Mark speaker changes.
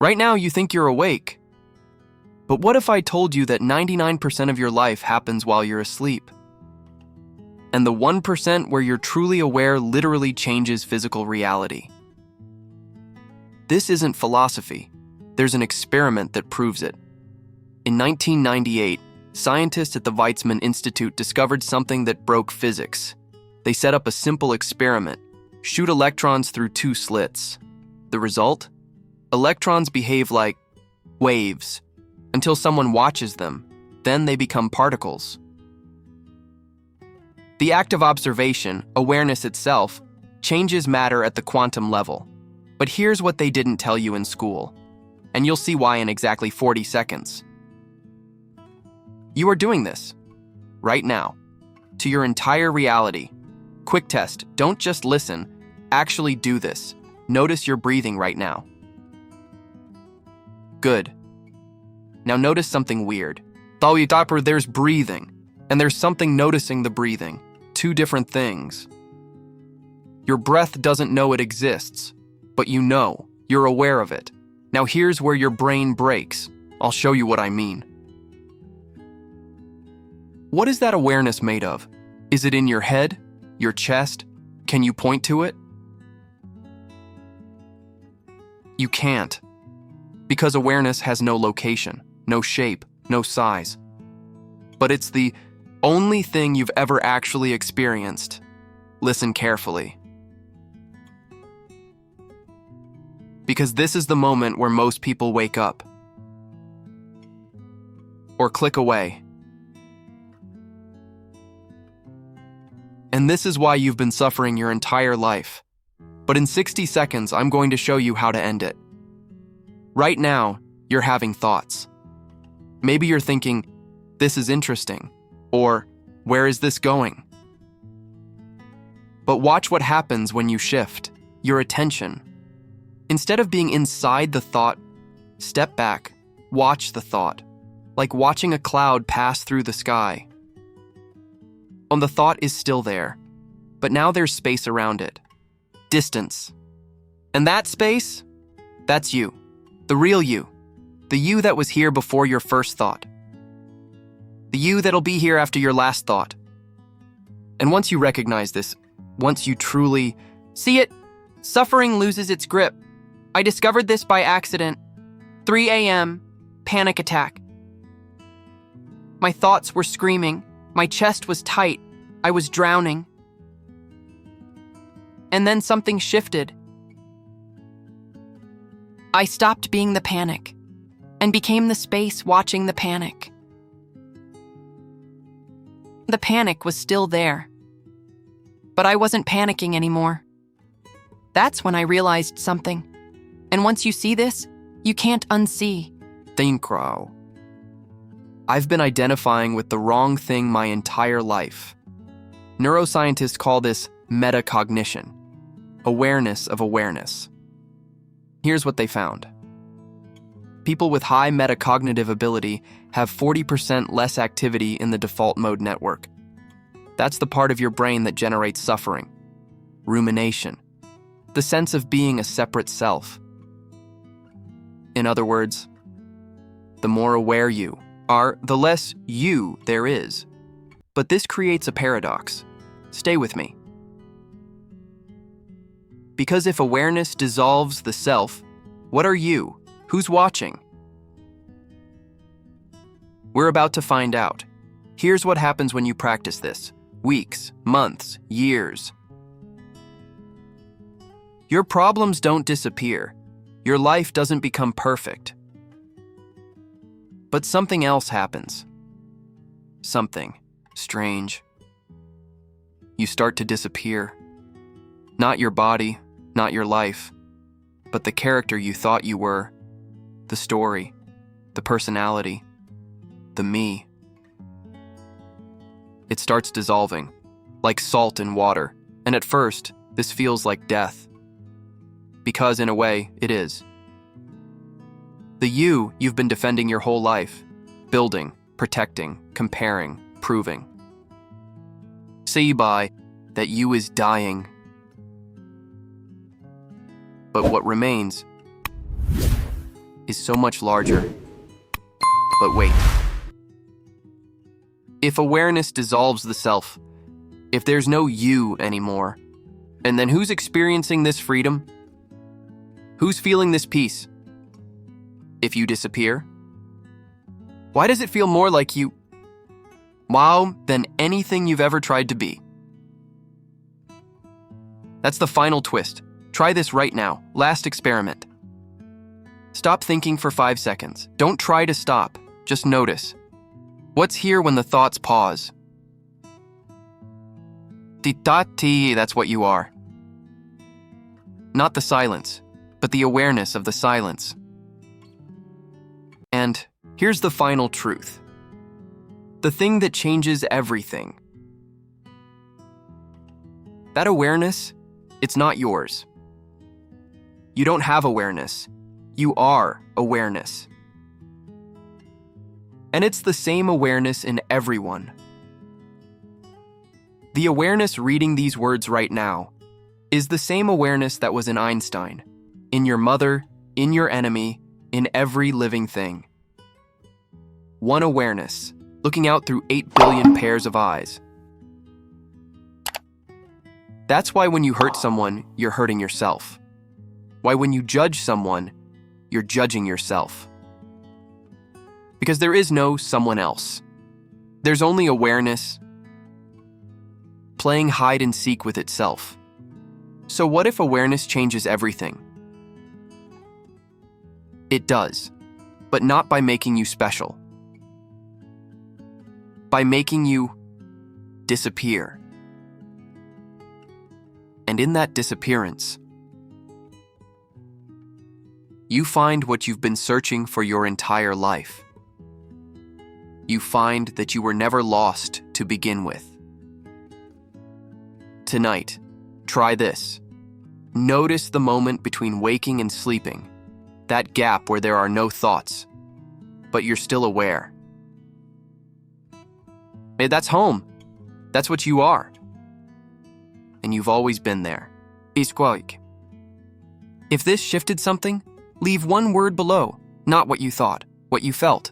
Speaker 1: Right now, you think you're awake. But what if I told you that 99% of your life happens while you're asleep? And the 1% where you're truly aware literally changes physical reality. This isn't philosophy. There's an experiment that proves it. In 1998, scientists at the Weizmann Institute discovered something that broke physics. They set up a simple experiment: shoot electrons through two slits. The result? Electrons behave like waves until someone watches them. Then they become particles. The act of observation, awareness itself, changes matter at the quantum level. But here's what they didn't tell you in school, and you'll see why in exactly 40 seconds. You are doing this, right now, to your entire reality. Quick test, don't just listen, actually do this. Notice your breathing right now. Good. Now notice something weird. There's breathing, and there's something noticing the breathing. Two different things. Your breath doesn't know it exists, but you know, you're aware of it. Now here's where your brain breaks. I'll show you what I mean. What is that awareness made of? Is it in your head? Your chest? Can you point to it? You can't. Because awareness has no location, no shape, no size. But it's the only thing you've ever actually experienced. Listen carefully. Because this is the moment where most people wake up. Or click away. And this is why you've been suffering your entire life. But in 60 seconds, I'm going to show you how to end it. Right now, you're having thoughts. Maybe you're thinking, this is interesting, or where is this going? But watch what happens when you shift your attention. Instead of being inside the thought, step back, watch the thought, like watching a cloud pass through the sky. And the thought is still there, but now there's space around it. Distance. And that space, that's you, the real you, the you that was here before your first thought, the you that'll be here after your last thought. And once you recognize this, once you truly see it, suffering loses its grip. I discovered this by accident. 3 a.m., panic attack. My thoughts were screaming. My chest was tight. I was drowning. And then something shifted. I stopped being the panic and became the space watching the panic. The panic was still there, but I wasn't panicking anymore. That's when I realized something. And once you see this, you can't unsee. Crow. I've been identifying with the wrong thing my entire life. Neuroscientists call this metacognition, awareness of awareness. Here's what they found. People with high metacognitive ability have 40% less activity in the default mode network. That's the part of your brain that generates suffering, rumination, the sense of being a separate self. In other words, the more aware you are, the less you there is. But this creates a paradox. Stay with me. Because if awareness dissolves the self, what are you? Who's watching? We're about to find out. Here's what happens when you practice this. Weeks, months, years. Your problems don't disappear. Your life doesn't become perfect. But something else happens. Something strange. You start to disappear. Not your body, not your life, but the character you thought you were, the story, the personality, the me. It starts dissolving, like salt in water, and at first, this feels like death. Because in a way, it is. The you you've been defending your whole life, building, protecting, comparing, proving. See by that you is dying. But what remains is so much larger. But wait. If awareness dissolves the self, if there's no you anymore, and then who's experiencing this freedom? Who's feeling this peace? If you disappear? Why does it feel more like you, wow, than anything you've ever tried to be? That's the final twist. Try this right now. Last experiment. Stop thinking for 5 seconds. Don't try to stop. Just notice. What's here when the thoughts pause? Ti, that's what you are. Not the silence, but the awareness of the silence. And here's the final truth. The thing that changes everything. That awareness, it's not yours. You don't have awareness. You are awareness. And it's the same awareness in everyone. The awareness reading these words right now is the same awareness that was in Einstein, in your mother, in your enemy, in every living thing. One awareness, looking out through 8 billion pairs of eyes. That's why when you hurt someone, you're hurting yourself. Why when you judge someone, you're judging yourself. Because there is no someone else. There's only awareness playing hide and seek with itself. So what if awareness changes everything? It does, but not by making you special. By making you disappear. And in that disappearance, you find what you've been searching for your entire life. You find that you were never lost to begin with. Tonight, try this. Notice the moment between waking and sleeping, that gap where there are no thoughts, but you're still aware. Hey, that's home. That's what you are. And you've always been there. If this shifted something, leave one word below, not what you thought, what you felt.